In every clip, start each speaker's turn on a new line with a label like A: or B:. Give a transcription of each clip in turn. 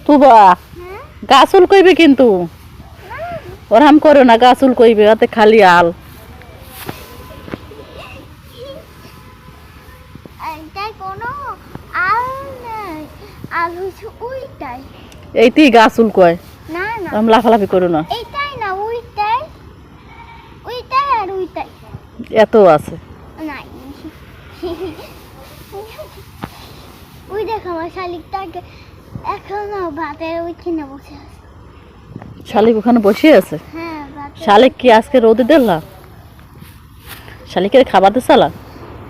A: তুবা গাছুল কইবে কিন্তু ওরহাম করো না, গাছুল কইবে ওতে খালি আল। এইটি গাছুল কয়, আমি লাফালাফি করো না। এত আছে শালিক ওখানে বসে আছে। শালিক কি আজকে রোদে দিলা? শালিকের খাবার দিছালা?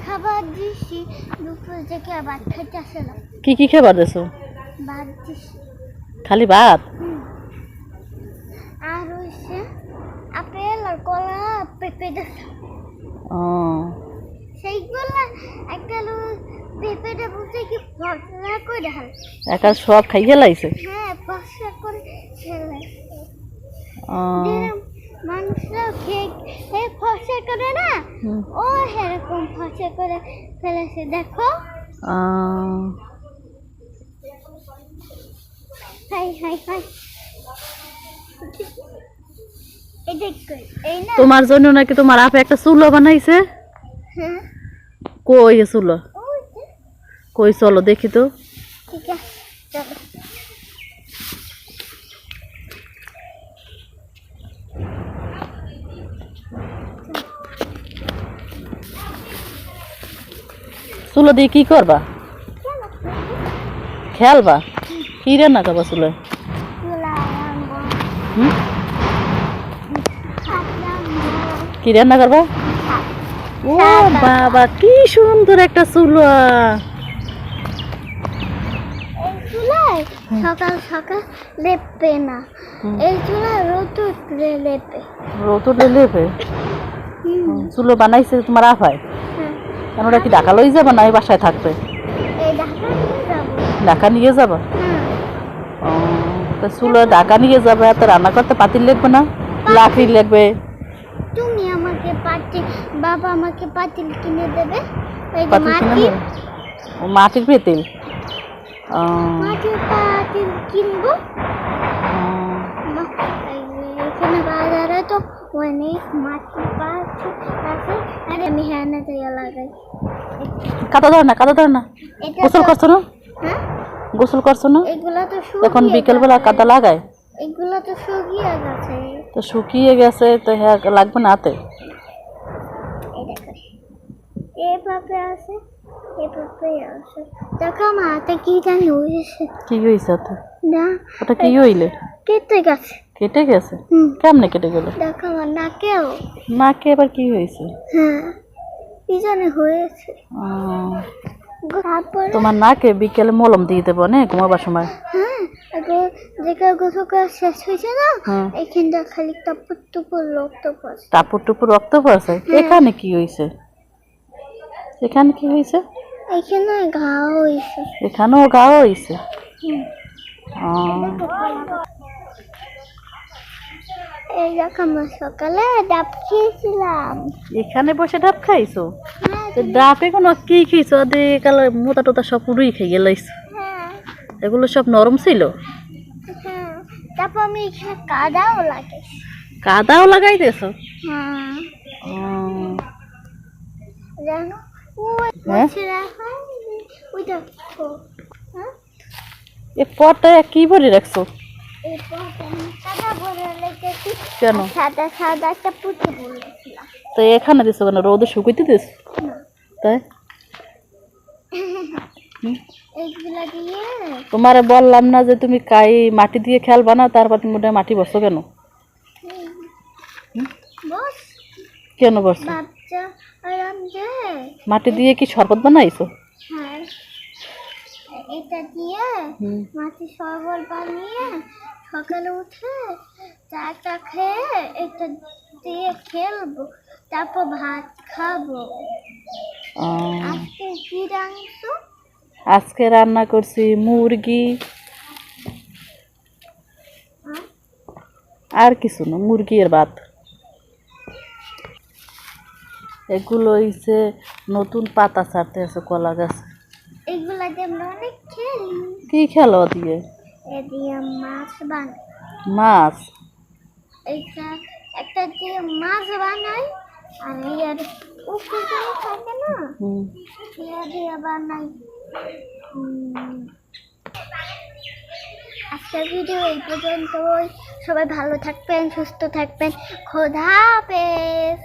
B: খাবার দিছি, দুপুর থেকে ভাত খাইতে আসলাম।
A: কি কি খাবার দিছো?
B: ভাত দিছি।
A: খালি ভাত?
B: আর হইছে আপেল আর কলা পেঁপে দিছি।
A: ও
B: সেইগুলা একটা পেঁপেটা বুঝে কি ফসলা করে হাল
A: একা সব খাইয়ে লাইছে।
B: হ্যাঁ, ফসলা করে ছেলে
A: ও
B: মানুষরা খেয়ে ফসলা করে না, ও এরকম ফসলা করে ফেলেছে। দেখো হাই হাই হাই,
A: তোমার জন্য নাকি তোমার আপে একটা চুলো বানাইছে।
B: হ্যাঁ,
A: কই চুলো? কই চলো দেখি তো।
B: ঠিক আছে চলো।
A: চুলো দিয়ে কি করবা? খেলবা? কি রান্না করবা চুলো? কি রান্না করবা? ও বাবা, কি সুন্দর একটা চুলো।
B: সকাল সকাল লেপে না, এই চুলা রোদ উঠলে লেপে।
A: রোদ উঠলে লেপে? চুলো বানাইছে তোমার আফায়? কেন, ওটা কি ঢাকা লই যাবা না এই বাসায় থাকবে? ঢাকা নিয়ে যাবা? চুলো ঢাকা নিয়ে যাবে, এত রান্না করতে পাতিল লাগবে না? লাকড়ি লাগবে।
B: তুমি আমাকে পাতিল, বাবা আমাকে পাতিল কিনে দেবে।
A: মাটির পেতিল?
B: মাটির পাতিল কিনবো। এখানে বাজারে তো অনেক মাটির পাতিল আছে, আর আমি হ্যানে দিয়ে লাগাই।
A: কাদা ধর না, কাদা ধর না। গোসল করছো না?
B: হ্যাঁ,
A: গোসল করছো না?
B: এগুলা তো
A: এখন বিকেল বেলা কাদা লাগায়?
B: এগুলা তো শুকিয়ে গেছে।
A: তো শুকিয়ে গেছে তো হ্যাঁ লাগবে না হাতে?
B: এভাবে আছে, এভাবে আছে। দেখো আমার হাতে কি জানি হয়েছে।
A: কি হয়েছে হাতে?
B: না,
A: ওটা কি হইলে?
B: কেটে গেছে।
A: কেটে গেছে? কেমনে কেটে গেল?
B: দেখো আমার নাকেও।
A: নাকে আবার কি হয়েছে?
B: হ্যাঁ, কি জানি হয়েছে।
A: তোমার নাকে বিকেলে মলম দিয়ে দেবো না ঘুমাবার সময়।
B: হ্যাঁ, যেখানে গোসল করা শেষ হয়েছে না, এখানটা খালি টাপুর টুপুর রক্ত পড়ছে।
A: টাপুর টুপুর রক্ত পড়ছে? এখানে কি হয়েছে? এখানে কি হয়েছে?
B: এখানে ঘাও হয়েছে।
A: এখানেও ঘাও হয়েছে?
B: এই দেখো আমরা সকালে ডাব খেয়েছিলাম।
A: এখানে বসে ডাব খাইছো? ডাবে কোনো কি খেয়েছো? কালে মোটা টোটা সব পুরোই খেয়ে লাইছো। এগুলো সব নরম ছিল?
B: তারপর আমি এখানে কাদাও লাগাই।
A: কাদাও লাগাই দিয়েছো?
B: জানো
A: এ পটটা কি ভরে রাখছো? কেন?
B: সাদা সাদা একটা পুঁতি বলেছিলাম।
A: তো এখানে দিছো কেন? রোদে শুকাইতে দিস? তাই তোমারে বললাম না যে তুমি মাটি দিয়ে খেলবা না, তারপর তুমি মাটি বসো কেন? কেন বসো? মাটি দিয়ে কি শরবত বানাইছো?
B: হ্যাঁ, এটা দিয়ে মাটি শরবত বানিয়ে সকালে উঠে চাটা খেয়ে এটা দিয়ে খেলবো, তারপর ভাত খাবো। আজকে কি রান্না?
A: আজকে রান্না করছি মুরগি, আর কিছু না, মুরগি আর ভাত। এগুলো হইছে নতুন পাতা ছাড়তে আছে কলা গাছে।
B: এগুলা দিয়ে আমরা অনেক খেলি।
A: কি খেলো দিয়ে?
B: এ দিয়ে মাছ বানাই।
A: মাছ?
B: এইটা একটা দিয়ে মাছ বানাই, আর ইয়ার উপরে থাকে না,
A: হুম।
B: ইয়া দিয়ে বানাই। আজকের ভিডিও এই পর্যন্তই। সবাই ভালো থাকবেন, সুস্থ থাকবেন। খোদা হাফেজ।